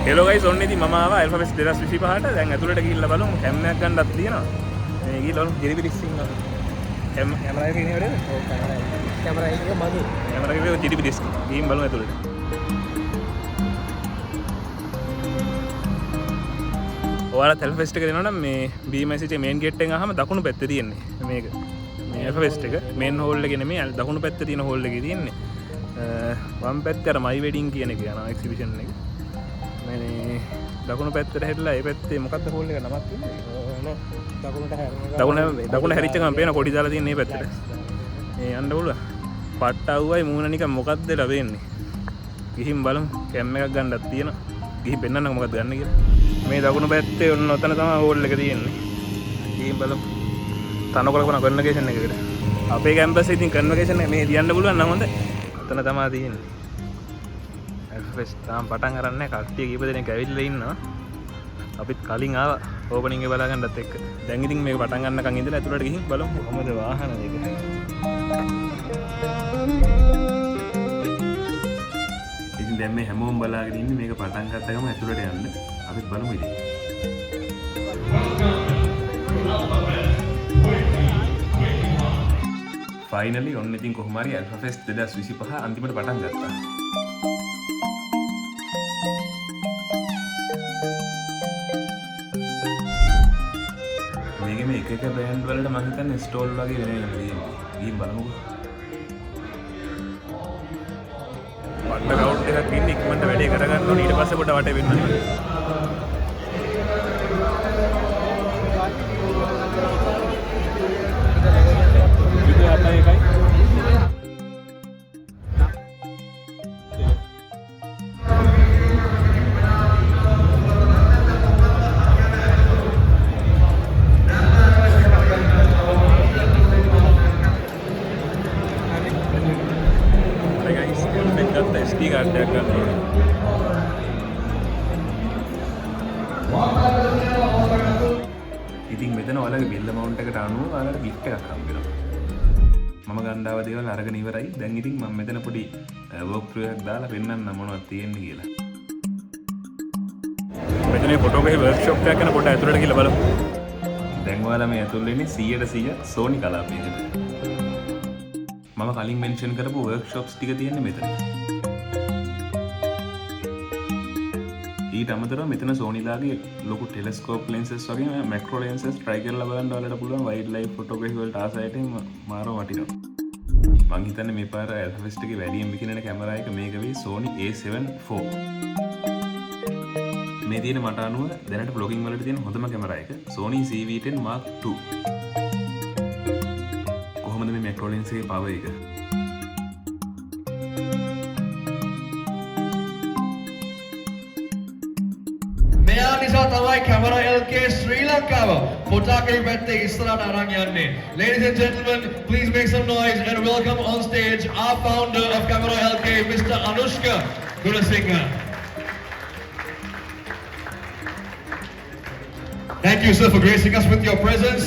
Hello guys ඔන්න ඉතින් මම ආවා Alpha Fest 2025ට. දැන් ඇතුළට ගිහිල්ලා බලමු කැම් එකක් ගන්නත් තියෙනවා. මේ ගිහිල්ලා බලමු ජිරිබිරිස් ඉන්නවා. කැමරා එකේ ඉන්නේ වලද? ඔව් කැමරා එකේ මගේ. කැමරා එකේ ජිරිබිරිස්. ගිහින් බලමු ඇතුළට. ඔයාලා Alpha Fest එක දෙනවා නම් මේ BMC මේන් ගේට් එකෙන් ආවම දකුණු පැත්තේ තියෙන්නේ. මේක. මේ Alpha Fest එක මේන් හෝල් එකේ නෙමෙයි දකුණු පැත්තේ තියෙන හෝල් එකේ තියෙන්නේ. වම් පැත්තේ අර my wedding කියන එක යනවා එක්සිබිෂන් එක. මේ දකුණු පැත්තට හැරිලා ඒ පැත්තේ මොකක්ද හෝල් එක නමක් තියෙන්නේ? දකුණ හැරිච්ච ගමන් පේන කොඩි දාලා තියෙන මේ පැත්තට. මේ යන්න පුළුවන්. පට්ටව්වයි මූණ නිකන් මොකක්ද ලැබෙන්නේ. ගිහින් බලමු කැම් එකක් ගන්නත් තියෙනවා. ගිහින් පෙන්නන්නකො මොකක්ද ගන්න කියලා. මේ දකුණු පැත්තේ ඔන්න ඔතන තමයි හෝල් එක තියෙන්නේ. ගිහින් බලමු. තනකොළ කරන කන්වර්සේෂන් එකකට. අපේ කැම්පස් එකේ ඉතින් කන්වර්සේෂන් එක මේ ලියන්න පුළුවන් නම් හොඳයි. ඔතන තමයි තියෙන්නේ. Alpha Fest තාම පටන් අරන් නැහැ. කට්ටිය කීප දෙනෙක් ඇවිල්ලා ඉන්නවා. අපිත් කලින් ආවා ඕපනින් එක බලා ගන්නත් එක්ක. දැන් ඉතින් මේක පටන් ගන්නකන් ඉඳලා ඇතුළට ගිහින් බලමු කොහමද වාහන දෙක. ඉතින් දැන් මේ හැමෝම බලාගෙන ඉන්නේ මේක පටන් ගත්ත ගමන් ඇතුළට යන්න. අපිත් බලමු ඉතින්. ෆයිනලි ඔන්න ඉතින් කොහොම හරි Alpha Fest 2025 අන්තිමට පටන් ගත්තා. මේකේ මේ එක බ්‍රෑන්ඩ් වලට මම හිතන්නේ ස්ටෝල් වගේ වෙනවා තියෙන්නේ. ගිහින් බලමුකෝ. වට්ට කවුන්ට් එකක් ඉන්නේ ඉක්මනට වැඩේ කරගන්න ඕනේ. ඊට පස්සේ පොඩ වටේ වෙන්නන්න. SD card එකක් ගන්න ඕනේ. ඉතින් මෙතන ඔයාලගේ බිල් amount එකට අනුව ඔයාලට gift එකක් හම්බ වෙනවා. මම ගන්නාව දේවල් අරගෙන ඉවරයි. දැන් ඉතින් මම මෙතන පොඩි work through එකක් දාලා පෙන්නන්න මොනවද තියෙන්නේ කියලා. මෙතන ෆොටෝග්‍රැෆි workshop එකක් කරන පොඩ ඇතුළට ගිහලා බලමු. දැන් ඔයාලා මේ ඇතුළේ ඉන්නේ 100% Sony කලාපයකට. මම කලින් මෙන්ෂන් කරපු workshops ටික තියෙන්නේ මෙතන. ඊට අමතරව මෙතන සෝනිලාගේ ලොකු ටෙලස්කෝප් ලෙන්සස් වගේ මැක්‍රෝ ලෙන්සස් try කරලා බලන්න ඔයාලට පුළුවන් වයිල්ඩ් ලයිෆ් ෆොටෝග්‍රැෆි වලට ආසයිටෙන් මාරව වටිනවා. මං හිතන්නේ මේ පාර Alpha Fest එකේ වැඩියෙන් විකිනෙන කැමරා එක මේක වෙයි Sony A7 IV. මේ තියෙන මට අනුව දැනට බ්ලොගින් වලට තියෙන හොඳම කැමරා එක Sony CV10 Mark II. කොහොමද මේ මැක්‍රෝ ලෙන්ස් එකේ පවර් එක? නිසා තමයි camera LK ශ්‍රී ලංකාව පොටාකේ පැත්තේ ඉස්සරහට අරන් යන්නේ. Ladies and gentlemen, please make some noise and welcome on stage our founder of Camera LK, Mr. Anushka Gunasinghe. Thank you sir for gracing us with your presence.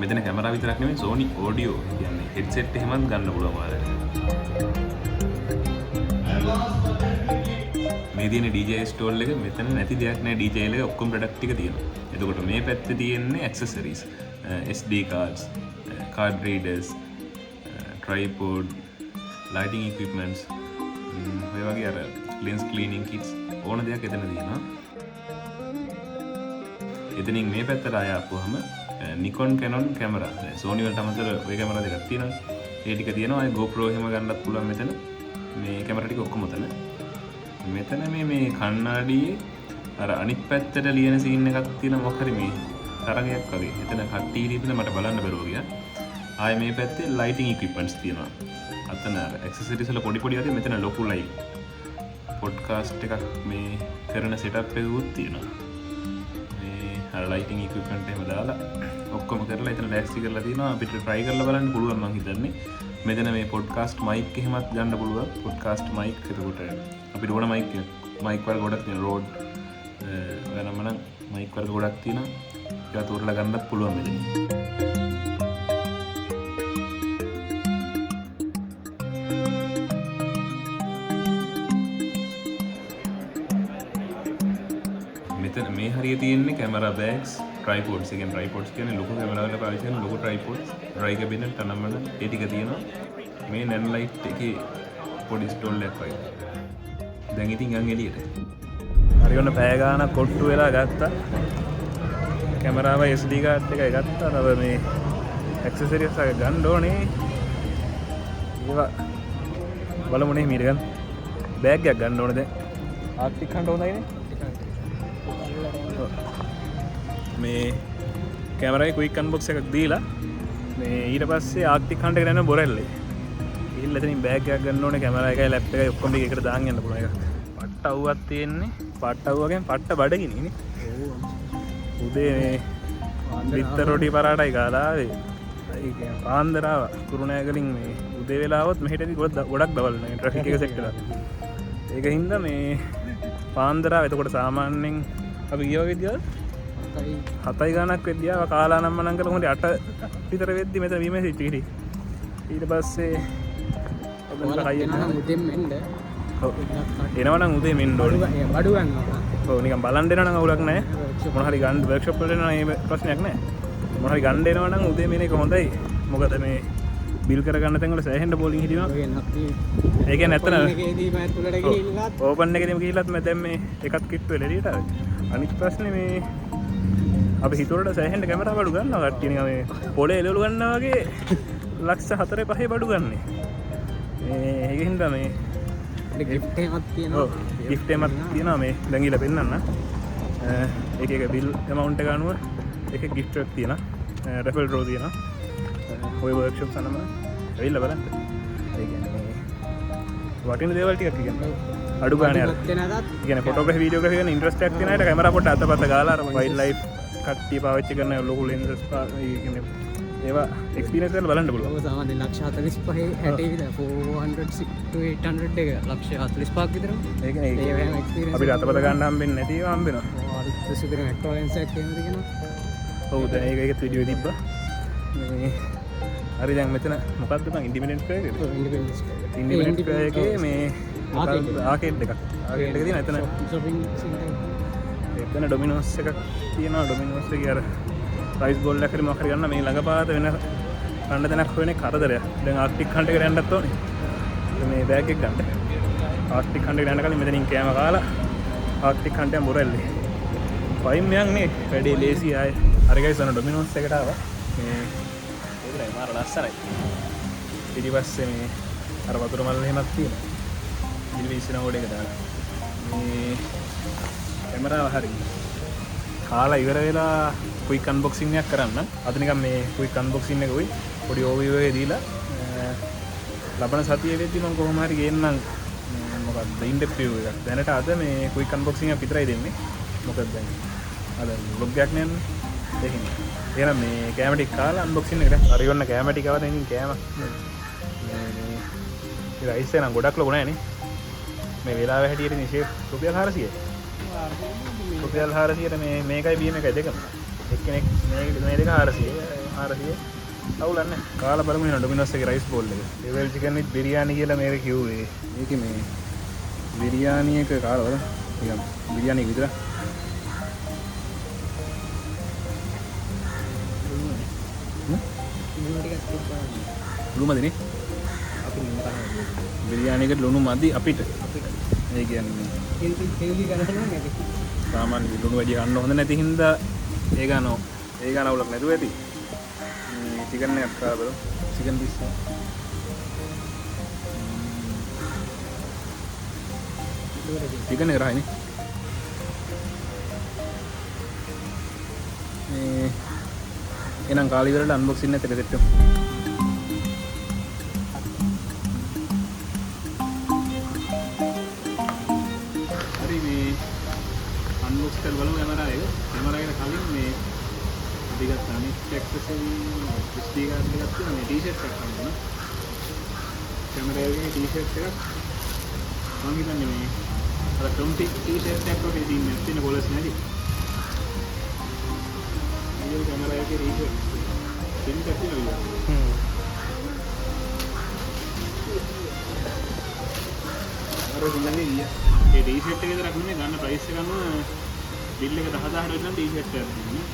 මෙතන camera විතරක් නෙමෙයි Sony audio කියන්නේ headset එහෙමත් ගන්න පුළුවන් ඔයාලට. මේ තියෙන DJ ස්ටෝල් එක මෙතන නැති දෙයක් නෑ. DJ එක ඔක්කොම ප්‍රොඩක්ට් ටික තියෙනවා. එතකොට මේ පැත්තේ තියෙන්නේ accessories, SD cards, card readers, tripod, lighting equipments, ඔය වගේ අර lens cleaning kits ඕන දෙයක් එතන තියෙනවා. එතනින් මේ පැත්තට ආවම Nikon Canon කැමරා. Sony වලට අමතරව ඔය කැමරා දෙකක් තියෙනවා. ඒ ටික තියෙනවා. අය GoPro එහෙම ගන්නත් පුළුවන් මෙතන. මේ කැමරා ටික ඔක්කොම උතන. මෙතන මේ කණ්ණාඩියේ අර අනිත් පැත්තට ලියන සීන් එකක් තියෙන මොකක් හරි මේ තරගයක් වගේ. එතන කට්ටිය ඉඳලා මට බලන්න බැරුව ගියා. ආයේ මේ පැත්තේ lighting equipments තියෙනවා. අතන අර accessories වල පොඩි පොඩි අතේ මෙතන ලොකු light podcast එකක් මේ කරන setup එකකුත් තියෙනවා. මේ අර lighting equipment එහෙම දාලා ඔක්කොම කරලා එතන ලෑස්ති කරලා තියෙනවා. අපිට try කරලා බලන්න පුළුවන් මං හිතන්නේ. මෙතන මේ podcast mic එහෙමත් ගන්න පුළුවන්. podcast mic එතකොට අපිට ඕන mic වල ගොඩක් තියෙන Rode වෙනම නම් mic වල ගොඩක් තියෙනවා. ඒක තෝරලා ගන්නත් පුළුවන් මෙතන. මෙතන මේ හරිය තියෙන්නේ කැමරා බෑග්ස් ට්‍රයිපෝඩ්ස්. ඒ කියන්නේ ට්‍රයිපෝඩ්ස් කියන්නේ ලොකු කැමරා වල පාවිච්චි කරන ලොකු ට්‍රයිපෝඩ්ස්. ඩ්‍රයි කැබිනට් තනමන ඒ ටික තියෙනවා. මේ නැන් ලයිට් එකේ පොඩි ස්ටෝල් එකක් වගේ. දැන් ඉතින් යන් එළියට. හරි ඔන්න පැය ගානක් කොට්ටු වෙලා ගත්තා. කැමරාව SD කාඩ් එකයි ගත්තා. තව මේ ඇක්සසරිස් එක ගන්න ඕනේ. ඒවා බලමුනේ මීට ගන්න. බෑග් එකක් ගන්න ඕනේ දැන්. ආර්ටික් හන්ට හොඳයිනේ. මේ කැමරාවේ ක්වික් අන්බොක්ස් එකක් දීලා මේ ඊට පස්සේ ආර්ටික් හන්ට එකට යන බොරැල්ලේ. ගිහිල්ලා එතනින් බෑග් එකක් ගන්න ඕනේ. කැමරා එකයි ලැප් එකයි ඔක්කොම ටික එකට දාන් යන්න පුළුවන් එක. පට්ට අවුවක් තියෙන්නේ. පට්ට අවුවගෙන් පට්ට බඩගිනිනේ. උදේ මේ බිත්තර රොටි පරාටයි කාලා ආවේ. ඒ කියන්නේ පාන්දරාව කුරුණෑගලින් මේ උදේ වෙලාවත් මෙහෙටදී ගොඩක් දවල් මේ ට්‍රැෆික් එක සෙට් වෙලා. ඒක හින්දා මේ පාන්දරාව එතකොට සාමාන්‍යයෙන් අපි ගිය වගේ ගියා 7යි ගානක් වෙද්දී ආව කාලා නම් මනම් කරලා හොඳට 8 විතර වෙද්දී මෙතන වීමේ සිටි හිටි. ඊට පස්සේ ඔබලා හයියෙන් උදෙන් මෙන්න එනවනම් උදේ මෙන්න ඕනේ. බඩු ගන්නවා. ඔව් නිකන් බලන් දෙනවා නම් අවුලක් නැහැ. මොන හරි ගන්න වර්ක්ෂොප් වලට එනවා නම් ඒ ප්‍රශ්නයක් නැහැ. මොන හරි ගන්න එනවා නම් උදේ මෙන්න එක හොඳයි. මොකද මේ බිල් කරගන්න තැන් වල සෑහෙන්න බෝලින් හිටිනවා. ඒ කියන්නේ නැත්තන මේකේදී මම තුලට ගිහිල්ලා ඕපන් එකේදීම ගිහිල්ලත් මම දැන් මේ එකක් කිට්ටු වෙලා එළියට ආවේ. අනිත් ප්‍රශ්නේ මේ අපි හිතුවලට සෑහෙන්න කැමරා බඩු ගන්නවා කට්ටිය නිකන් මේ පොළේ එළවලු ගන්නවා වගේ ලක්ෂ 4-5 බඩු ගන්නෙ. මේ ඒකින් තමයි මේ ගිෆ්ට් එකක් තියෙනවා. ඔව් ගිෆ්ට් එකක් තියෙනවා මේ දැන් ඊළ පෙන්නන්න. එක එක බිල් amount එක අනුව එක ගිෆ්ට් එකක් තියෙනවා. රෙෆරල් ඩ්‍රෝ තියෙනවා. ඔය වර්ක්ෂොප් සනම ඇවිල්ලා බලන්න. ඒ කියන්නේ වටින දේවල් ටිකක් කියන්නේ අඩු ගානේ අර කියන්නේ ෆොටෝග්‍රැෆි වීඩියෝග්‍රැෆි ගැන ඉන්ට්‍රස්ට් එකක් තියෙන අයට කැමරා පොඩ්ඩක් අතපත ගාලා අර වයිල්ඩ් ලයිෆ් කට්ටිය පාවිච්චි කරන ලොකු ලෙන්සස් කියන්නේ ඒවා එක්ස්පීරියන්ස් කරලා බලන්න පුළුවන්. ඔය සාමාන්‍ය ලක්ෂ 45 60 විතර 400 to 800 එක ලක්ෂ 45ක් විතර. ඒ කියන්නේ ඒ වගේම එක්ස්පීරියන්ස් අපිට අතපත ගන්න හම්බෙන්නේ නැති ඒවා හම්බෙනවා. අර සුපිරි මැක්‍රෝ ලෙන්ස් එකක් කියනද කියනවා. ඔව් දැන් ඒකෙත් වීඩියෝ තිබ්බා. මේ හරි දැන් මෙතන මොකක්ද බං ඉන්ඩිපෙන්ඩන්ට් ස්ක්වයර් එකද? ඔව් ඉන්ඩිපෙන්ඩන්ට් ස්ක්වයර් එකේ මේ ආකේඩ් එකක්. ආකේඩ් එක තියෙන එතන shopping center. එතන ඩොමිනෝස් එකක් තියෙනවා. ඩොමිනෝස් එකේ අර රයිස් බෝල් එකක් හරි මොකක් හරි ගන්න මේ ළඟපාත වෙන කන්න දෙනක් හොයන්නේ කරදරයක්. දැන් ආර්ටික් හන්ට් එකට යන්නත් ඕනේ. මේ බෑග් එක ගන්න. ආර්ටික් හන්ට් එකට යන්න කලින් මෙතනින් කෑම කාලා ආර්ටික් හන්ට් එක මොරල්ලේ. පයින් මෙයන් නේ වැඩි ලේසි ආයේ. හරි ගයිස් අන ඩොමිනෝස් එකට ආවා. මේ ඒකයි මාර ලස්සනයි. ඊට පස්සේ මේ අර වතුර මල්ල එහෙමත් තියෙනවා. ඉල්විසින හොඩ එක දාලා. මේ කැමරාව හරි. කාලා ඉවර වෙලා ක්වික් අන්බොක්සින් එකක් කරන්න. අද නිකන් මේ ක්වික් අන්බොක්සින් එක උයි පොඩි ඕවර්විව් එකේ දීලා ලබන සතියේ වෙද්දි මම කොහොම හරි ගේන්නම් මොකක්ද ඉන් ඩෙප්ත් රිවිව් එකක්. දැනට අද මේ ක්වික් අන්බොක්සින් එක විතරයි දෙන්නේ. මොකද දැන් අද vlog එකක් නෑනේ. දෙහින්. එහෙනම් මේ කැම ටික කාලා අන්බොක්සින් එකට. හරි ඔන්න කැම ටික ආවා දැන් ඉතින් කැම. මේ රයිස් එක නම් ගොඩක් ලොකු නෑනේ. මේ වෙලාව හැටියට ඉතින් රුපියල් 400යි. රුපියල් 400ට මේ මේකයි බීම එකයි දෙකම. එක්කෙනෙක් මේ දෙක 400 අවුලක් නැහැ. කාලා බලමු නේද ඩොමිනෝස් එකේ රයිස් බෝල් එක. ටේබල් චිකන් විත් බිරියානි කියලා මේක කිව්වේ. මේකේ මේ බිරියානි එක කාලා බලමු. නිකන් බිරියානි එක විතර. ලුණු මදිනේ. අපි බිරියානි එකට ලුණු මදි අපිට. ඒ කියන්නේ හේලි ගන්න නැති. සාමාන්‍ය ලුණු වැඩි ගන්න හොඳ නැති හින්දා ඒ ගන්නෝ. ඒ ගන්න අවුලක් නැතුව ඇති. මේ චිකන් එකක් කාලා බලමු. චිකන් පිස්. චිකන් එක රහයිනේ. මේ එනම් කාලි වලට අන්බොක්සින් නැතේ දෙට්ටු. හරි මේ අන්බොක්ස් කරලා බලමු කැමරා එක. කැමරා එකට කලින් මේ ටිකක් අනිත් ඇක්සසරි SD කාඩ් එකක් තියෙන මේ ටී-ෂර්ට් එකක් ගන්නවා. කැමරා එකේ ටී-ෂර්ට් එකක් මම හිතන්නේ මේ අර ටොම්ටි ටී-ෂර්ට් එකක් වගේ තියෙන කොලස් නැති. ये कैमरा है कि रीच सेम करती है अरे बिल्ला नहीं लिया ये टी-शर्ट के तरफ में गाना प्राइस से गाना බිල් එක 10000ට වෙනම් ටී-ෂර්ට් එකක් දෙන්නේ.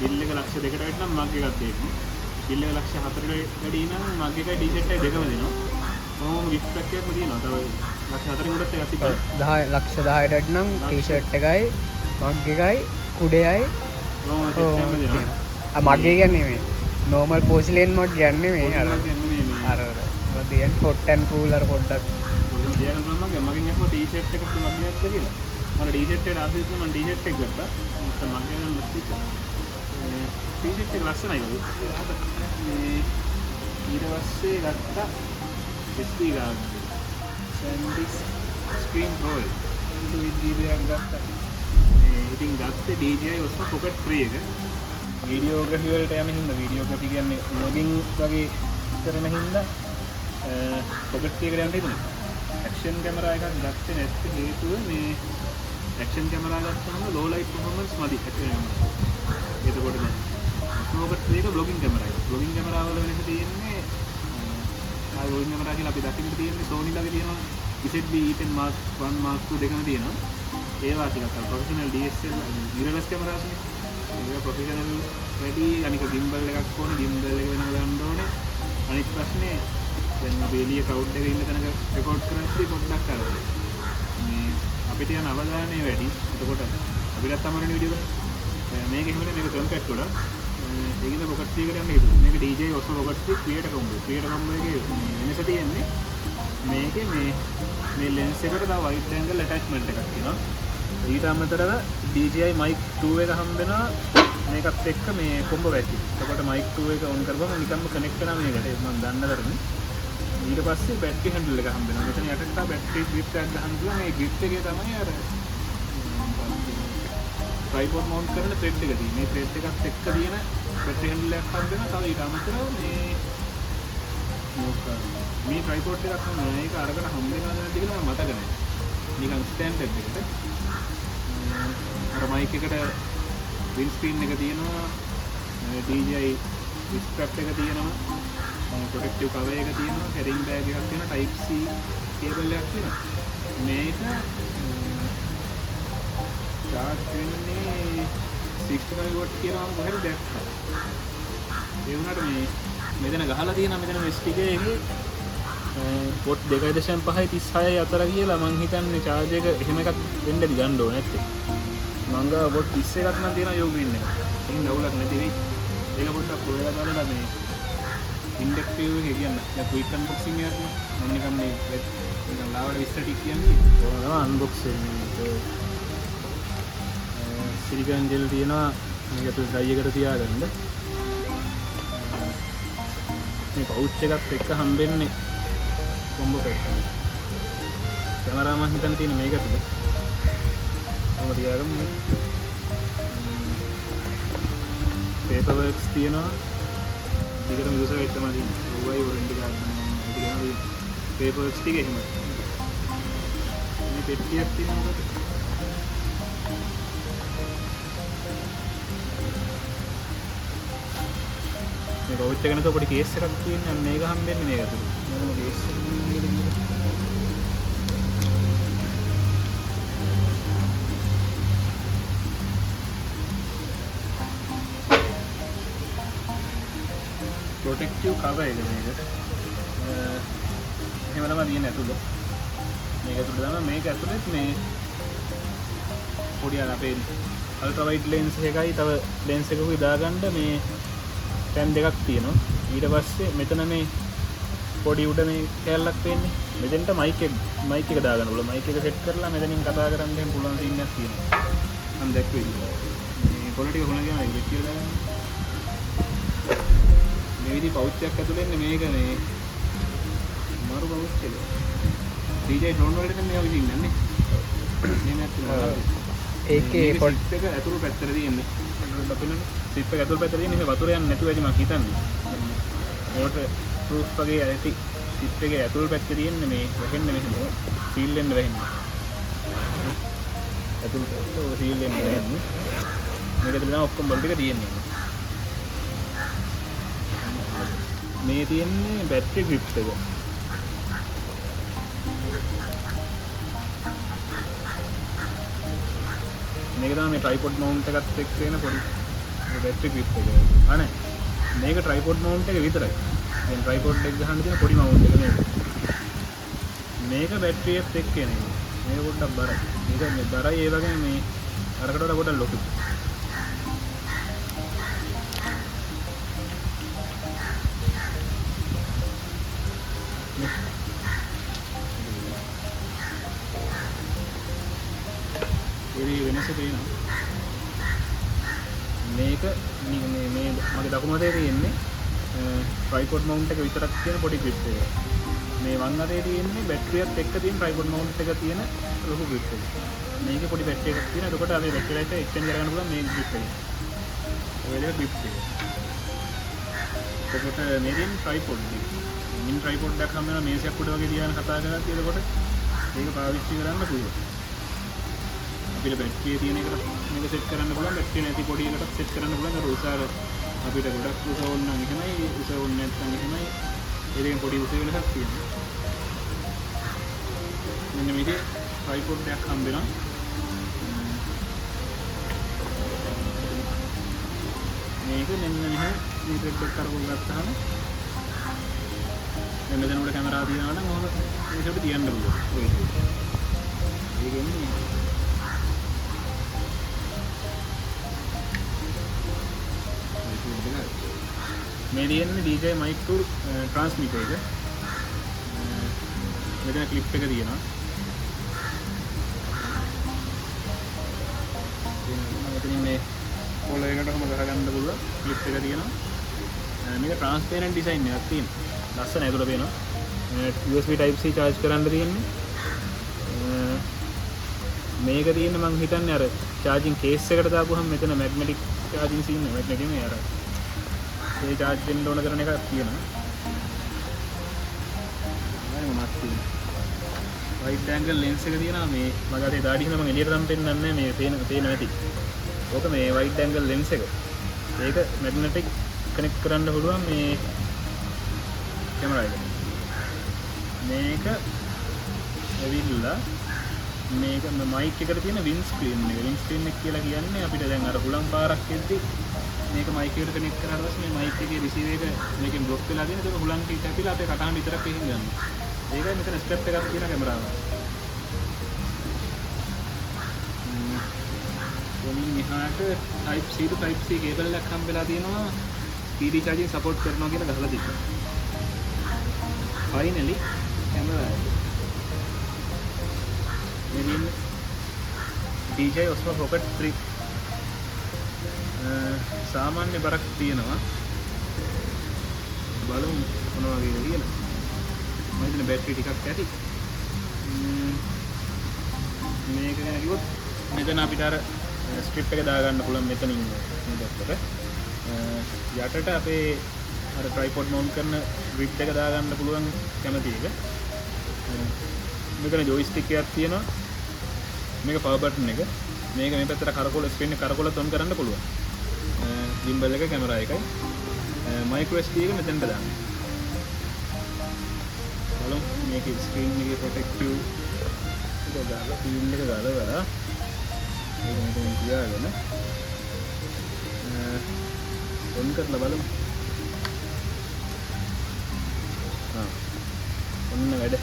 බිල් එක ලක්ෂ 2කට වෙනම් මග් එකක් දෙන්නේ. බිල් එක ලක්ෂ 4කට වැඩි නම් මග් එකයි ටී-ෂර්ට් එකයි දෙකම දෙනවා. මොනම ගිෆ්ට් එකක් තියෙනවා. තව ලක්ෂ 4කට උඩට එකක් තිබ්බා. 10 ලක්ෂ 10ට නම් ටී-ෂර්ට් එකයි මග් එකයි කුඩයයි මොනම සෙට් එකක්ම දෙනවා. මගේ කියන්නේ මේ නෝමල් පෝසිලෙන් මග් කියන්නේ මේ අර කියන්නේ මේ අර තියෙන හොට් ඇන්ඩ් කූලර් පොඩ්ඩක් දෙයයන් තමයි මගෙන් අහුවා ටී-ෂර්ට් එකක් මම ගන්නත් කියලා. මම ටී-ෂර්ට් එකට ආසෙත් මම ටී-ෂර්ට් එක ගත්තා. මම මගෙන් ලස්තික. ටී-ෂර්ට් එක ලස්සනයි වගේ. මේ ඊට පස්සේ ගත්තා SD card. SanDisk screen pro එක. ඒක විදිහට ගත්තා. මේ ඉතින් ගත්තේ DJI Osmo Pocket 3 එක. වීඩියෝග්‍රැෆි වලට යන හින්දා වීඩියෝග්‍රැෆි කියන්නේ vlogging වගේ කරන හින්දා Pocket 3 එකට යන්න හිතුනේ. ඇක්ෂන් කැමරා එකක් ගත්තේ නැති හේතුව මේ ඇක්ෂන් කැමරා ගත්තම low light performance මදි. එතකොට දැන් Pocket 3 එක vlogging කැමරා එක. vlogging කැමරා වල වෙනස තියෙන්නේ vlogging කැමරා කියලා අපි දකින්න තියෙන්නේ Sony ළඟ තියෙනවා ZV E10 Mark 1 Mark 2 දෙකම තියෙනවා. ඒවා ටිකක් ප්‍රොෆෙෂනල් DSL mirrorless කැමරාස් නේ. ඒක ප්‍රොෆෙෂනල් වැඩි අනික gimbal එකක් ඕනේ. gimbal එක වෙනම ගන්න ඕනේ. අනිත් ප්‍රශ්නේ දැන් අපි එළිය ක්‍රවුඩ් එකේ ඉන්න තැනක රෙකෝඩ් කරද්දී පොඩ්ඩක් අරගෙන මේ අපිට යන අවධානය වැඩි. එතකොට අපිටත් අමාරුනේ වීඩියෝ කරන්න. මේක එහෙම නෙමෙයි මේක කම්පැක්ට් වල. ඒකින්ද Pocket 3 එකට යන්න හිතුවා. මේක DJI Osmo Pocket 3 creator combo. creator combo එකේ වෙනස තියෙන්නේ මේකේ මේ lens එකට තව wide angle attachment එකක් තියෙනවා. ඊට අමතරව DJI mic 2 එක හම්බ වෙනවා මේකත් එක්ක මේ කොම්බෝ වැටි. එතකොට mic 2 එක on කරපුවම නිකම්ම connect වෙනවා මේකට. ඒක මම දන්න කරන්නේ. ඊට පස්සේ බැටරි හැන්ඩල් එක හම්බ වෙනවා. මෙතන යටට තව බැටරි grip එකක් ගහන්න පුළුවන්. මේ grip එකේ තමයි අර tripod mount කරන thread එක තියෙන්නේ. මේ thread එකත් එක්ක තියෙන බැටරි හැන්ඩල් එකක් හම්බ වෙනවා. තව ඊට අමතරව මේ tripod එකක් හම්බ වෙනවා. ඒක අරගෙන හම්බ වෙනවද නැද්ද කියලා මම මතක නැහැ. නිකන් ස්ටෑන්ඩඩ් එකට. අර mic එකට windscreen එක තියෙනවා. DJI strap එක තියෙනවා. protective cover එක තියෙනවා. carrying bag එකක් තියෙනවා. type C cable එකක් තියෙනවා. මේක charge වෙන්නේ 65 watt කියලා මම කොහෙද දැක්කා. ඒ වුණාට මේ මෙතන ගහලා තියෙනවා මෙතන මේ ස්ටික් එකේ watt 2.5යි 36යි අතර කියලා මං හිතන්නේ charge එක එහෙම එකක් වෙන්න ඇති ගන්න ඕනේ නැත්තේ. මං ගාව watt 31ක් නම් තියෙනවා යෝ green එක. ඒකින් දවුලක් නැති වෙයි. ඒක පොඩ්ඩක් ඔයාලා බලලා මේ index view එක කියන්නේ දැන් quick unboxing එකක් නේ. මම නිකන් මේ නිකන් ලාවට විස්තර ටික කියන්නේ. ඕනවා unboxing එක. සිලිකන් ජෙල් තියෙනවා මේක තුල ඩ්‍රයි එකට තියාගන්න. මේ පවුච් එකත් එක්ක හම්බෙන්නේ කොම්බෝ පැක්. කැමරා මම හිතන්න තියෙන්නේ මේක තුල. කොහොමද තියාගමු. paper works තියෙනවා. ඒකටම යූසර් එක තමයි තියෙන්නේ. ඔයයි වොරන්ටි කාඩ් ගන්න. paper works ටික එහෙම. මේ පෙට්ටියක් තියෙනවා. මේ පවුච් එක නැතුව පොඩි කේස් එකක් තියෙනවා. අන්න ඒක හම්බෙන්නේ මේක තුල. මොනම කේස් එකක් නෙමෙයි. protective cover එක මේක. එහෙම තමයි තියෙන්නේ ඇතුළේ. මේක ඇතුළේ තමයි මේක ඇතුළේ මේ පොඩි අපේ අල්ට්‍රා වයිඩ් ලෙන්ස් එකයි තව ලෙන්ස් එකකුයි දාගන්න මේ තැන් දෙකක් තියෙනවා. ඊට පස්සේ මෙතන මේ පොඩි උඩ මේ කැල්ලක් තියෙන්නේ. මෙතෙන්ට මයික් එක දාගන්න ඕන. මයික් එක සෙට් කරලා මෙතනින් කතා කරන්න දෙන්න පුළුවන් සීන් එකක් තියෙනවා. මම දැක්කේ මේ පොළ ටික හොලන ගමන් ඒක කියලා දාගන්න. මේ විදි පවුච් එකක් ඇතුලේ ඉන්නේ මේක මේ මාරු පවුච් එක. DJI drone වලට මේවා විදිහින් නන්නේ. මේ නැත්නම් ඒකේ පොඩ් එක ඇතුළු පැත්තට තියෙන්නේ. අපිනනේ සිප් එක ඇතුළු පැත්තට තියෙන්නේ මේ වතුර යන්නේ නැතුව ඇති මම හිතන්නේ. water proof වගේ ඇති සිප් එකේ ඇතුළු පැත්තේ තියෙන්නේ මේ වැහෙන්නේ මෙහෙම සීල් වෙන්න වැහෙන්නේ. ඇතුළු පැත්ත සීල් වෙන්න වැහෙන්නේ. මේක ඇතුළේ නම් ඔක්කොම බල්බ් ටික තියෙන්නේ. මේ තියෙන්නේ බැටරි grip එක. මේක තමයි මේ tripod mount එකත් එක්ක එන පොඩි battery grip එක. අනේ මේක tripod mount එක විතරයි. දැන් tripod එක ගහන්න තියෙන පොඩි mount එක මේක. මේක battery එකත් එක්ක එන එක. මේක පොඩ්ඩක් බරයි. මේක මේ බරයි ඒ වගේම මේ අරකට වඩා පොඩ්ඩක් ලොකුයි. වෙනස තියෙනවා. මේක මේ මගේ දකුණු අතේ තියෙන්නේ tripod mount එක විතරක් තියෙන පොඩි grip එක. මේ වම් අතේ තියෙන්නේ battery එකත් එක්ක තියෙන tripod mount එක තියෙන ලොකු grip එක. මේකේ පොඩි battery එකක් තියෙනවා. එතකොට අපි battery එක exchange කරගන්න පුළුවන් මේ grip එක. ඔය විදිහට grip එක. එතකොට මේ තියෙන tripod එක. මින් tripod එකක් හම්බ වෙනවා මේසයක් උඩ වගේ තියාගෙන කතා කරලා එතකොට මේක පාවිච්චි කරන්න පුළුවන්. අපිට බැටරිය තියෙන එකට මේක සෙට් කරන්න පුළුවන් බැටරිය නැති පොඩි එකකට සෙට් කරන්න පුළුවන් අර උසාර අපිට ගොඩක් උස ඕන නම් එහෙමයි උස ඕන නැත්නම් එහෙමයි ඒ දෙකෙන් පොඩි උස වෙනසක් තියෙනවා මෙන්න මේකේ tripod එකක් හම්බ වෙනවා මේක මෙන්න මෙහෙම මේ ට්‍රෙක් එක කරගෙන ගත්තාම දැන් මෙතන උඩ කැමරාව තියනවා නම් ඔහොම මේකට තියන්න පුළුවන් ඔය ඒකෙන්නේ මේ තියෙන්නේ DJI mic tool transmitter එක. මෙතන clip එක තියෙනවා. මෙතනින් මේ පොළ එකට කොහොම ගහගන්න පුළුවන් clip එක තියෙනවා. මේක transparent design එකක් තියෙනවා. ලස්සන ඇතුළ පේනවා. USB type C charge කරන්න තියෙන්නේ. මේක තියෙන්නේ මම හිතන්නේ අර charging case එකට දාපුවහම මෙතන magnetic charging scene එක magnetic නේ අර ඒ charge දෙන්න ඕන කරන එකක් තියෙනවා. මම මාත් තියෙනවා. wide angle lens එක තියෙනවා මේ මගේ අතේ දාඩි හින්දා මම එළියට නම් පෙන්නන්නේ නැහැ මේ පේන නැති. ඕක මේ wide angle lens එක. ඒක magnetic connect කරන්න පුළුවන් මේ කැමරා එකට. මේක ඇවිල්ලා මේක mic එකට තියෙන windscreen එක. windscreen එක කියලා කියන්නේ අපිට දැන් අර හුලං පාරක් එද්දි මේක mic එකට connect කරාට පස්සේ මේ mic එකේ receiver එක මේකෙන් block වෙලා තියෙන. ඒක හුලං ටික ඇපිලා අපේ කටහඬ විතරක් එහෙම ගන්නවා. ඒකයි මෙතන step එකක් තියෙන කැමරාව. කොමින් මෙහාට type C to type C cable එකක් හම්බෙලා තියෙනවා. PD charging support කරනවා කියලා ගහලා තිබ්බා. finally camera මෙන්න DJI Osmo Pocket 3 සාමාන්‍ය බරක් තියෙනවා බලමු මොන වගේද කියලා මම හිතන්නේ බැටරි ටිකක් ඇති මේක ගැන කිව්වොත් මෙතන අපිට අර ස්ට්‍රිප් එක දාගන්න පුළුවන් මෙතනින් මේ පැත්තට යටට අපේ අර tripod mount කරන grip එක දාගන්න පුළුවන් කැමති එක මෙතන joystick එකක් තියෙනවා මේක power button එක මේක මේ පැත්තට කරකොල ස්ක්‍රීන් එක කරකොලත් on කරන්න පුළුවන් gimbal එක කැමරා එකයි micro SD එක මෙතනට දාන්න බලමු මේකේ ස්ක්‍රීන් එකේ protective එක දාලා film එක ගලවලා මේක මෙතන තියාගෙන on කරලා බලමු ඔන්න වැඩ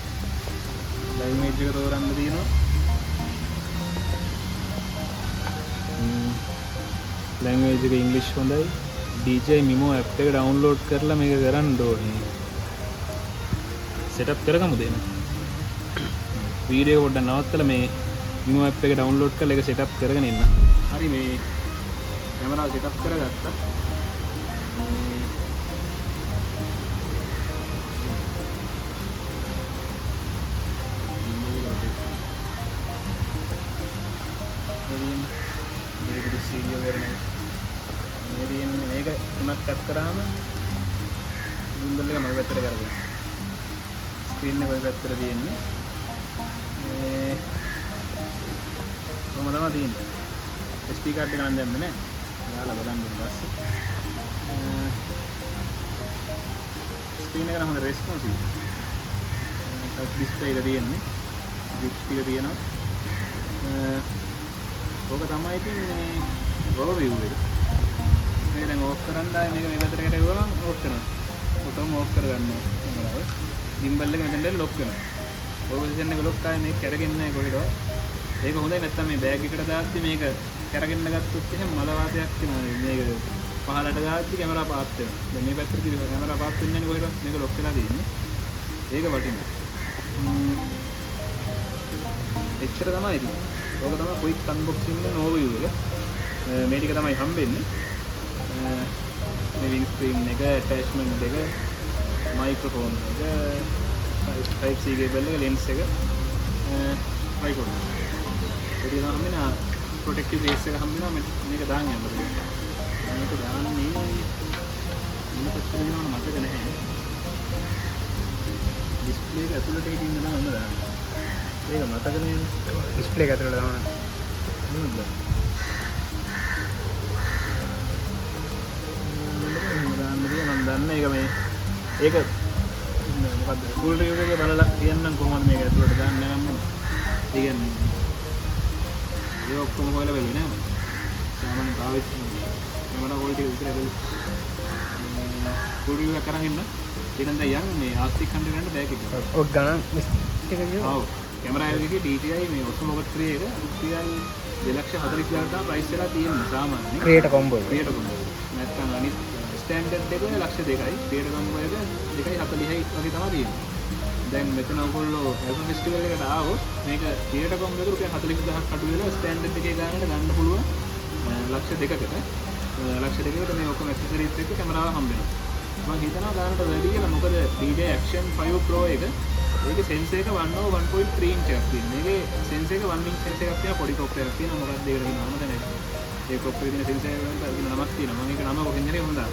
ලැන්ග්වේජ් එක තෝරන්න තියෙනවා ලැන්ග්වේජ් එක ඉංග්‍රීසි හොඳයි DJI Mimo app එක ඩවුන්ලෝඩ් කරලා මේක කරන්න ඕනේ සෙටප් කරගමුද එහෙනම් වීඩියෝ පොඩ්ඩක් නවත්තලා මේ Mimo app එක ඩවුන්ලෝඩ් කරලා ඒක සෙටප් කරගෙන ඉන්න හරි මේ කැමරාව සෙටප් කරගත්තා මේක තුනක් ටැප් කරාම gimbal එක මගේ පැත්තට කරගන්න. ස්ක්‍රීන් එක ඔය පැත්තට තියෙන්නේ. මේ කොහොමද තියෙන්නේ? SD card එක නම් දැම්මේ නැහැ. යාලා බලන්න ඊපස්සේ. ස්ක්‍රීන් එක නම් හොඳ රෙස්පොන්සිව්. ටච් ඩිස්ප්ලේ එක තියෙන්නේ. grip ටික තියෙනවා. ඕක තමයි ඉතින් මේ ඕවර්විව් එක. මේක දැන් ඕෆ් කරන්න ආයේ මේක මේ පැත්තට ගිහුවම ඕෆ් කරනවා. ඔතම ඕෆ් කරගන්නවා. මොකද ගිම්බල් එක මෙතෙන්ද ලොක් වෙනවා. ඔය පොසිෂන් එක ලොක් ආයේ මේක කැරගෙන්නේ නැහැ කොහෙද. ඒක හොඳයි නැත්තම් මේ බෑග් එකට දාද්දි මේක කැරගෙන්න ගත්තොත් එහෙනම් මල වාතයක් වෙනවා. මේක පහලට දාද්දි කැමරා පාත් වෙනවා. දැන් මේ පැත්තට දිවි කැමරා පාත් වෙන්නේ නැහැ කොහෙද. මේක ලොක් වෙලා තියෙන්නේ. ඒක වටිනවා. එච්චර තමයි ඉතින්. ඕක තමයි ක්වික් අන්බොක්සින් එක ඕවර්විව් එක. මේ ටික තමයි හම්බෙන්නේ. මේ වින් ස්ක්‍රීන් එක, ඇටැච්මන්ට් එක, මයික්‍රොෆෝන් එක, Type C කේබල් එක, ලෙන්ස් එක, ට්‍රයිපොඩ්. ඒක තමයි හම්බෙනා ප්‍රොටෙක්ටිව් කේස් එක හම්බෙනා මේක දාන්න යන්න බෑ. මේක දාන්නේ මොන පැත්තට යනවද මතක නැහැ. ඩිස්ප්ලේ එක ඇතුළට හිටින්න නම් අන්න දාන්න. ඒක මතක නේද? ඩිස්ප්ලේ එක ඇතුළට දාන්න. නේද? මම දන්නේ ඒක මේ ඒක මොකද්ද ෆුල් රිවිව් එකේ බලලා කියන්නම් කොහොමද මේක ඇතුළට දාන්න නම් මම. ඒ කියන්නේ ඒ ඔක්කොම හොයලා බලුවේ නෑ මම. සාමාන්‍ය පාවිච්චි මම ඔය ටික විතර බලුවා. ෆුල් රිවිව් එක කරන් ඉන්න. ඊටන් දැන් යන් මේ ආස්තික් හන්ඩ ගන්න බෑග් එක. ඔක් ගණන් ටික කියනවා. ඔව්. කැමරා එකේ DJI මේ Osmo Pocket 3 එක රුපියල් 2,40,000ට ප්‍රයිස් වෙලා තියෙනවා සාමාන්‍යයෙන්. ක්‍රියේටර් කොම්බෝ. ක්‍රියේටර් කොම්බෝ. නැත්නම් අනිත් ස්ටෑන්ඩඩ් එක 1,02,000යි. ක්‍රියේටර් කොම්බෝ එක 2,40,000යි වගේ තමයි තියෙන්නේ. දැන් මෙතන ඔයගොල්ලෝ ඇල්බම් ෆෙස්ටිවල් එකට ආවොත් මේක ක්‍රියේටර් කොම්බෝ එක රුපියල් 40,000ක් අඩු වෙලා ස්ටෑන්ඩඩ් එකේ ගානට ගන්න පුළුවන් 1,02,000කට. 1,02,000කට මේ ඔක්කොම ඇක්සසරිස් එක්ක කැමරාව හම්බ වෙනවා. මම හිතනවා ගානට වැඩි කියලා. මොකද DJI Action 5 Pro එක ඒකේ සෙන්සර් එක 1.3 ඉන්ච් එකක් තියෙනවා. මේකේ සෙන්සර් එක 1 ඉන්ච් සෙන්සර් එකක් තියෙනවා. පොඩි කොප් එකක් තියෙනවා. මොකක්ද ඒකට කියන නම දැන් ඒ කොප් එකේ තියෙන සෙන්සර් එකට කියන නමක් තියෙනවා. මම ඒක නම කොහෙන්ද නේ හොඳා.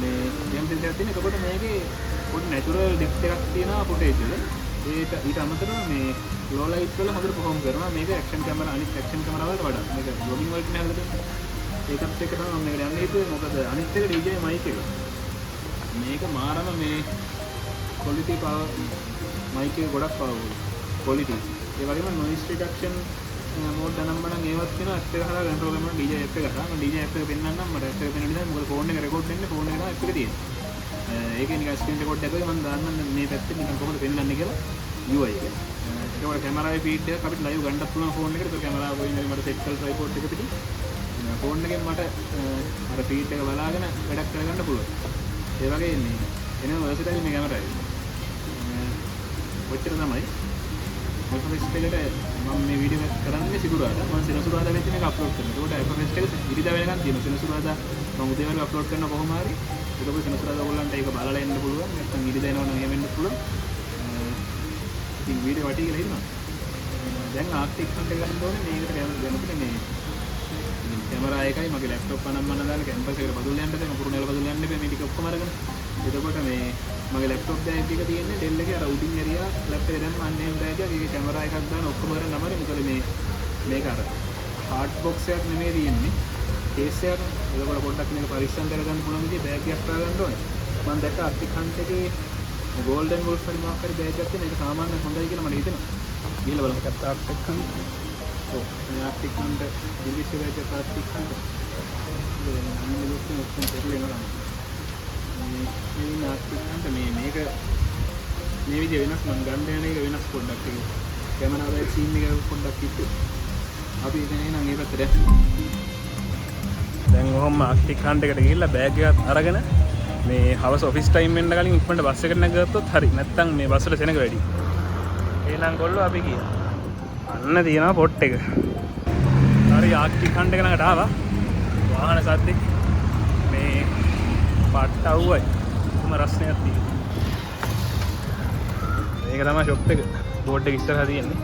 මේ ගේම් සෙන්සර් එකක් තියෙන. එතකොට මේකේ පොඩි නැචරල් ඩෙප්ත් එකක් තියෙනවා ෆුටේජ් වල. ඒක ඊට අමතරව මේ ලෝ ලයිට් වල හොඳට පර්ෆෝම් කරනවා. මේක ඇක්ෂන් කැමරා අනිත් ඇක්ෂන් කැමරා වලට වඩා. මේක බ්ලොගින් වලට නේ හදලා තියෙන්නේ. ඒකත් එක්ක තමයි මම මේකට යන්න හිතුවේ. මොකද අනිත් එක DJI mic එක. මේක මාරම මේ quality power mic එක ගොඩක් powerful quality. ඒ වගේම noise reduction mode නම් මම ඒවත් වෙනවා. ඇස් එක හරහා control කරනවා DJI app එක හරහා. මම DJI app එක පෙන්නන්නම්. මට app එක පෙන්වන්න දෙන්න. මොකද phone එක record වෙන්නේ phone එක තමයි app එක තියෙන්නේ. ඒකේ නිකන් screen record එකයි මම දාන්නම් මේ පැත්තේ නිකන් කොහොමද පෙන්වන්නේ කියලා UI එක. ඒකවල කැමරාවේ feed එක අපිට live ගන්නත් පුළුවන් phone එකට. ඒක කැමරාව ගොයින් මට set කරලා tripod එක පිටින් phone එකෙන් මට අර feed එක බලාගෙන වැඩක් කරගන්න පුළුවන්. ඒ වගේ මේ එනවා වෙර්සිටයිල් මේ කැමරා එක. ඔච්චර තමයි. මොකද ඉස්සෙල්ලට මම මේ වීඩියෝ එක කරන්නේ සිකුරාදා. මම සෙනසුරාදා වෙච්ච මේක අප්ලෝඩ් කරනවා. ඒකට FFS එක ඉරිදා වෙනකන් තියෙනවා. සෙනසුරාදා මම උදේ වගේ අප්ලෝඩ් කරනවා කොහොම හරි. ඒක සෙනසුරාදා ඔයගොල්ලන්ට ඒක බලලා එන්න පුළුවන්. නැත්නම් ඉරිදා එනවනම් එහෙම වෙන්න පුළුවන්. ඉතින් වීඩියෝ වටි කියලා ඉන්නවා. දැන් ආර්ටික් හන්ට ගන්න ඕනේ මේකට දැනුනේ මේ කැමරා එකයි මගේ ලැප්ටොප් අනම් මම දාලා කැම්පස් එකට බදුල් යන්න දෙන්න කුරුණේල බදුල් යන්න බෑ මේ ටික ඔක්කොම අරගෙන. එතකොට මේ මගේ ලැප්ටොප් බෑග් එක තියෙන්නේ Dell එකේ අර උඩින් ඇරියා ලැප්ටොප් එක දැම්ම අන්නේම බෑග් එක. ඒකේ කැමරා එකක් දාන ඔක්කොම අරන් නමරේ. මොකද මේක අර හાર્ඩ් බොක්ස් එකක් නෙමෙයි තියෙන්නේ. කේස් එකක්. ඒකවල පොඩ්ඩක් මේක පරිස්සම් කරගන්න පුළුවන් විදිහේ බෑග් එකක් දාගන්න ඕනේ. මම දැක්ක ආර්ටික් හන්ට් එකේ ගෝල්ඩන් වොල්ෆ් වලින් මාක් කරි බෑග් එකක් තියෙන. ඒක සාමාන්‍යයෙන් හොඳයි කියලා මට හිතෙනවා. ගිහලා බලන්න. ඒකත් ආර්ටික් හන්ට්. ඔව්. ආර්ටික් හන්ට් ඉංග්‍රීසි බෑග් එක ආර්ටික් හන්ට්. මේ ලොකු ඔක්කොම පෙරලෙනවා. මේ ආර්ටික් හන්ට් මේක මේ විදිහ වෙනස් මම ගන්න යන එක වෙනස් පොඩ්ඩක් ඒක. කැමරා බෑග් සීන් එක පොඩ්ඩක් කිව්වේ. අපි ඉතින් එහෙනම් ඒ පැත්තට දැන් ඔහොම ආර්ටික් හන්ට් එකට ගිහිල්ලා බෑග් එකත් අරගෙන මේ හවස ඔෆිස් ටයිම් වෙන්න කලින් ඉක්මනට බස් එකට නැගගත්තොත් හරි. නැත්තම් මේ බස් වල සෙනග වැඩි. එහෙනම් ගොල්ලෝ අපි ගියා. අන්න තියෙනවා පොට් එක. හරි ආර්ටික් හන්ට් එක ළඟට ආවා. වාහන සද්දේ මේ පාට අවුවයි. කොහොම රස්නයක් තියෙනවා. මේක තමයි ෂොප් එක. බෝඩ් එක ඉස්සරහා තියෙන්නේ.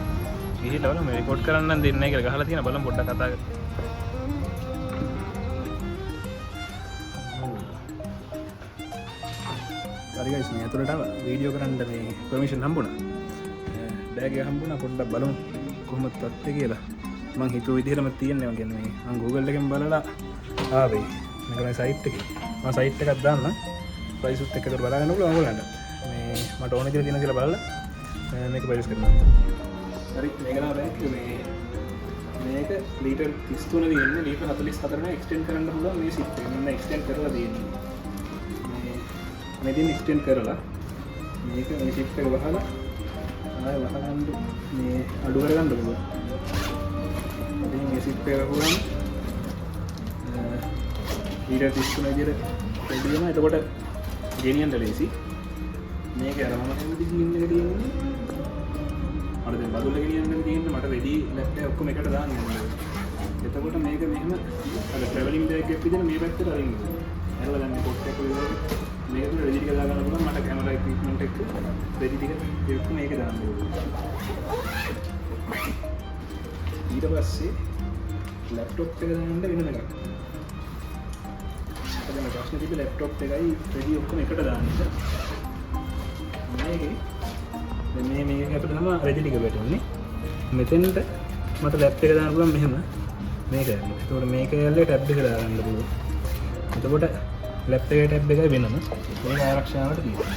ගිහිල්ලා බලමු මේ රෙකෝඩ් කරන්න නම් දෙන්නේ නැහැ කියලා ගහලා තියෙනවා. බලමු පොඩ්ඩක් කතා කරමු. හරි ගයිස් මේ අතලට ආවා වීඩියෝ කරන්න මේ පර්මිෂන් හම්බුණා. බෑග් එක හම්බුණා. පොඩ්ඩක් බලමු කොහොමද තත්ත්වය කියලා. මං හිතුව විදිහටම තියෙන්නේ. මම කියන්නේ මේ මං Google එකෙන් බලලා ආවේ. මේක තමයි සයිට් එක. මම සයිට් එකක් දාන්න. ප්‍රයිස් උත් එක්ක කර බලා ගන්න පුළුවන් ඔයගොල්ලන්ට. මේ මට ඕන විදිහට තියෙනවා කියලා බලලා මේක පර්චේස් කරනවා. හරි මේක තමයි බෑග් එක. මේ මේක ලීටර් 33 තියෙන්නේ ලීටර් 44 න එක්ස්ටෙන්ඩ් කරන්න පුළුවන් මේ සිප් එක. මම එක්ස්ටෙන්ඩ් කරලා තියෙන්නේ. මේ දෙන්න එක්ස්ටෙන්ඩ් කරලා මේක මේ සිප් එක වහලා ආයෙ වහගන්න මේ අඩු කරගන්න පුළුවන්. ඉතින් මේ සිප් එක වහුවම ලීටර් 33 විදිහට රෙඩි වෙනවා. එතකොට ගෙනියන්න ලේසි. මේක අර මම හැමදේම ගින්න එක තියෙන්නේ. අර දැන් බදුල්ල ගෙනියන්න තියෙන්නේ මට රෙඩි ලැප්ටොප් ඔක්කොම එකට දාන්න ඕනේ. එතකොට මේක මෙහෙම අර ට්‍රැවලින් බෑග් එකක් විදිහට මේ පැත්තට අරින්න. ඇරලා දැන් මේ පොට් එක විදිහට මේකට රෙඩි ටික දාගන්න පුළුවන්. මට කැමරා ඉක්විප්මන්ට් එක රෙඩි ටික ඒක මේක දාන්න ඕනේ. ඊට පස්සේ ලැප්ටොප් එක දාන්න වෙන එකක්. අපිට ප්‍රශ්න තිබ්බේ ලැප්ටොප් එකයි රෙඩි ඔක්කොම එකට දාන්න. මේකේ දැන් මේක අපිට තමයි රෙඩි ටික වැටෙන්නේ. මෙතෙන්ට මට ලැප් එක දාන්න පුළුවන් මෙහෙම. මේක ඇල්ල. ඒතකොට මේක ඇල්ලේ ටැබ් එක දාගන්න පුළුවන්. එතකොට ලැප් එකේ ටැබ් එකයි වෙනම. මේක ආරක්ෂාවට තියෙනවා.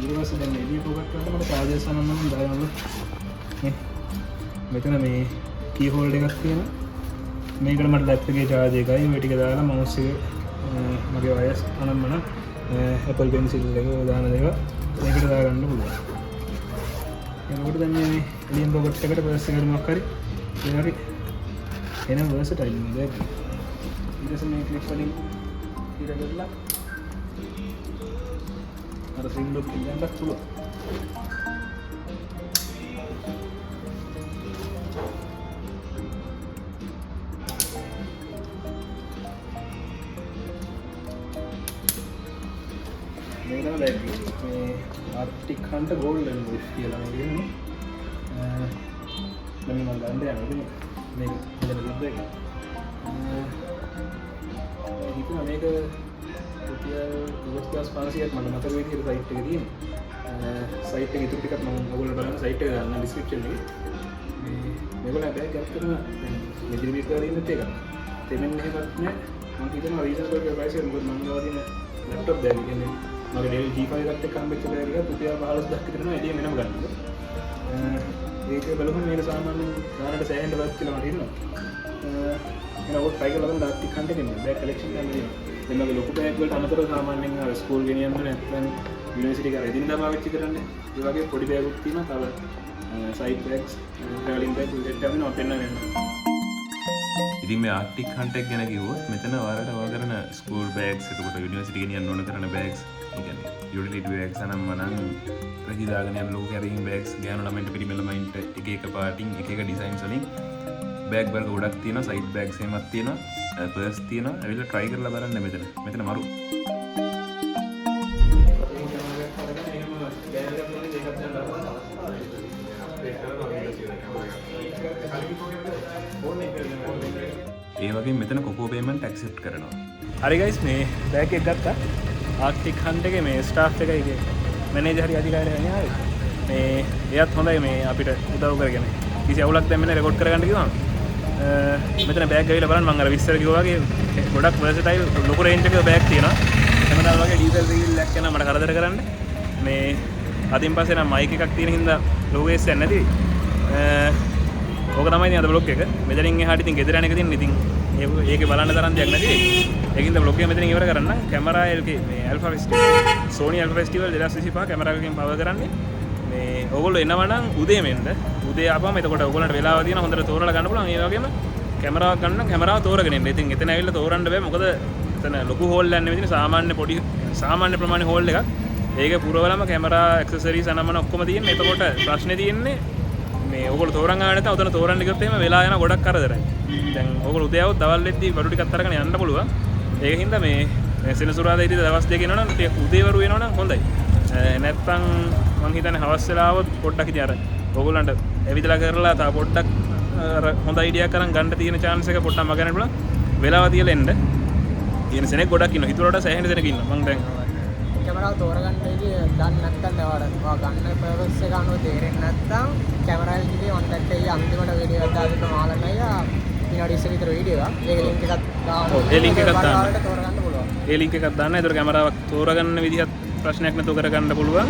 ඊට පස්සේ දැන් එළිය පොකට් වලට මට චාර්ජර් සම්බන්ධව දාගන්න. මෙතන මේ කී හෝල්ඩ් එකක් තියෙනවා. මේකට මට ලැප් එකේ චාර්ජ් එකයි ඔය ටික දාලා මවුස් එක මගේ වයස් අනම්මන Apple Pencil එක දාන දේක මේකට දාගන්න පුළුවන්. එතකොට දැන් මේ එලියන් පොකට් එකට පර්ස් එකට මොකක් හරි ඒ වගේ එන versatile නේද? ඊට පස්සේ මේ ක්ලිප් වලින් ඊට ගලලා අර ස්විං ලොක් එකෙන්වත් පුළුවන්. මේ තමයි බෑග් එක. මේ Arctic Hunter Golden Wolf කියලා මේ කියන්නේ. මම ගන්න යනවා මේක මෙතන විද්ද එක. හිතුවා මේක රුපියල් 2500ක් මම මතක විදිහට සයිට් එකේ තියෙනවා. සයිට් එකේ ඉතුරු ටිකක් මම ඔයගොල්ලෝ බලන්න සයිට් එක දාන්න ඩිස්ක්‍රිප්ෂන් එකේ. මේගොල්ලෝ බෑග් එකක් කරන මෙදිරි විකාරේ ඉන්නත් එක. දෙමෙන් එහෙමත් නෑ. මම හිතනවා රීසනබල් ප්‍රයිස් එක මොකද මම ගාව තියෙන ලැප්ටොප් බෑග් කියන්නේ මගේ Dell G5 එකත් එක්ක හම්බෙච්ච බෑග් එක රුපියල් 15000ක් විතර වෙනවා. එළිය වෙනම ගන්නවා. ඒක බලමු මේක සාමාන්‍යයෙන් ගානට සෑහෙන්න වත් කියලා මට ඉන්නවා. එනවා ඔය ට්‍රයි කරලා බලන්න Arctic Hunter එකේ බෑග් කලෙක්ෂන් එකක් තියෙනවා. දැන් මගේ ලොකු බෑග් වලට අමතරව සාමාන්‍යයෙන් අර ස්කූල් ගෙනියන්න නැත්නම් යුනිවර්සිටි එක රෙදින්දා පාවිච්චි කරන්නේ. ඒ වගේ පොඩි බෑග් උත් තියෙනවා. තව සයිඩ් බෑග්ස්, ට්‍රැවලින් බෑග් උඩට යනවා පෙන්නන වෙනවා. ඉතින් මේ Arctic Hunter එක ගැන කිව්වොත් මෙතන ඔයාලට ඔය කරන ස්කූල් බෑග්ස් එතකොට යුනිවර්සිටි ගෙනියන්න ඕන කරන බෑග්ස් ඒ කියන්නේ යුටිලිටි බෑග්ස් අනම්මනම් රෙදි දාගෙන යන ලෝක කැරින් බෑග්ස් ගෑනු ළමයින්ට පිරිමි ළමයින්ට එක එක පාටින් එක එක ඩිසයින්ස් වලින් බෑග් වල ගොඩක් තියෙනවා. සයිඩ් බෑග්ස් එහෙමත් තියෙනවා. පර්ස් තියෙනවා. ඇවිල්ලා try කරලා බලන්න මෙතන මරු. ඒ වගේ මෙතන කොකෝ පේමන්ට් ඇක්සෙප්ට් කරනවා. හරි ගයිස් මේ බෑග් එක ගත්තා. Arctic Hunter එකේ මේ ස්ටාෆ් එකයි ඒකේ මැනේජර් හරි අධිකාරියෝ ආවේ. මේ එයාත් හොඳයි මේ අපිට උදව් කරගෙන. කිසි අවුලක් දැම්මේ නැහැ රෙකෝඩ් කරගන්න කිව්වම. මෙතන බෑග් ගවිලා බලන්න මම අර විස්තර කිව්වා වගේ ගොඩක් versatile ලොකු රේන්ජ් එකක බෑග් තියෙනවා. හැමදාම වගේ ඩීසල් රීල් එකක් යනවා මට කරදර කරන්න. මේ අදින් පස්සේ නම් මයික් එකක් තියෙන හින්දා ලෝගෝ එස් යන්නේ නැති. ඕක තමයි ඉතින් අද බ්ලොග් එක. මෙතනින් එහාට ඉතින් ගෙදර යන එක තියෙන ඉතින් ඒකේ බලන්න තරම් දෙයක් නැති. ඒකින්ද බ්ලොග් එක මෙතනින් ඉවර කරන්න. කැමරා LK මේ Alpha Festival Sony Alpha Festival 2025 camera එකකින් පවර් කරන්නේ. මේ ඕගොල්ලෝ එනවා නම් උදේ මෙන්න. උදේ ආපම එතකොට ඕගොල්ලන්ට වෙලාව තියෙන හොඳට තෝරලා ගන්න පුළුවන්. ඒ වගේම කැමරාවක් ගන්න නම් කැමරාව තෝරගෙන එන්න. ඉතින් එතන ඇවිල්ලා තෝරන්න බෑ. මොකද එතන ලොකු හෝල් එකක් නෙමෙයි සාමාන්‍ය ප්‍රමාණය හෝල් එකක්. ඒක පුරවලම කැමරා ඇක්සසරිස් අනම්මන ඔක්කොම තියෙන්නේ. එතකොට ප්‍රශ්නේ තියෙන්නේ මේ ඕගොල්ලෝ තෝරන් ආව නැත්නම් උතන තෝරන්න ගියොත් එහෙම වෙලා යන ගොඩක් කරදරයි. දැන් ඕගොල්ලෝ උදේ આવුත් දවල් වෙද්දී බඩු ටිකක් අරගෙන යන්න පුළුවන්. ඒක හින්දා මේ සෙනසුරාදා ඉතින් දවස් දෙක එනවනම් ටික උදේවරු එනවනම් හොඳයි. නැත්නම් මං හිතන්නේ හවස් වෙලා આવොත් පොඩ්ඩක් ඉතින් අර ඕගොල්ලන්ට ඇවිදලා කරලා තා පොඩ්ඩක් අර හොඳ අයිඩියා කරන් ගන්න තියෙන chance එක පොඩ්ඩක් මගන්න පුළුවන්. වෙලාව තියලා එන්න. තියෙන සෙනෙක් ගොඩක් ඉන්නවා. හිතුවලට සෑහෙන දෙනෙක් ඉන්නවා. මං දැන් කැමරාව තෝරගන්න ඉතින් දන්නේ නැත්නම් ඔයාලා ගන්න පර්පස් එක අනුව තේරෙන්නේ නැත්නම් කැමරා එකේ කොන්ටැක්ට් එකේ අන්තිමට වීඩියෝ එකක් දාන්න මාලනය විනාඩි 20 විතර වීඩියෝ එක. ඒක ලින්ක් එකක් දාන්න. ඒ ලින්ක් එකක් දාන්න. තෝරගන්න පුළුවන්. ඒ ලින්ක් එකක් දාන්න. ඒතර කැමරාවක් තෝරගන්න විදිහත් ප්‍රශ්නයක් නැතුව කරගන්න පුළුවන්.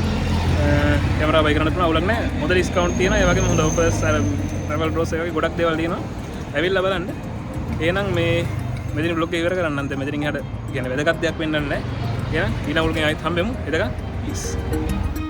කැමරා බයි කරන්න පුළුවන් අවුලක් නැහැ. හොඳ ඩිස්කවුන්ට් තියෙනවා. ඒ වගේම හොඳ ඔෆර්ස් අර ට්‍රැවල් බ්‍රෝස් ඒ වගේ ගොඩක් දේවල් තියෙනවා. ඇවිල්ලා බලන්න. එහෙනම් මේ මෙතන බ්ලොග් එක ඉවර කරන්න. අන්ත මෙතනින් එහාට කියන්නේ වැදගත් දෙයක් වෙන්නන්නේ නැහැ. එහෙනම් ඊළඟ වෘකෙන් ආයෙත් හම්බෙමු. එතකන් peace.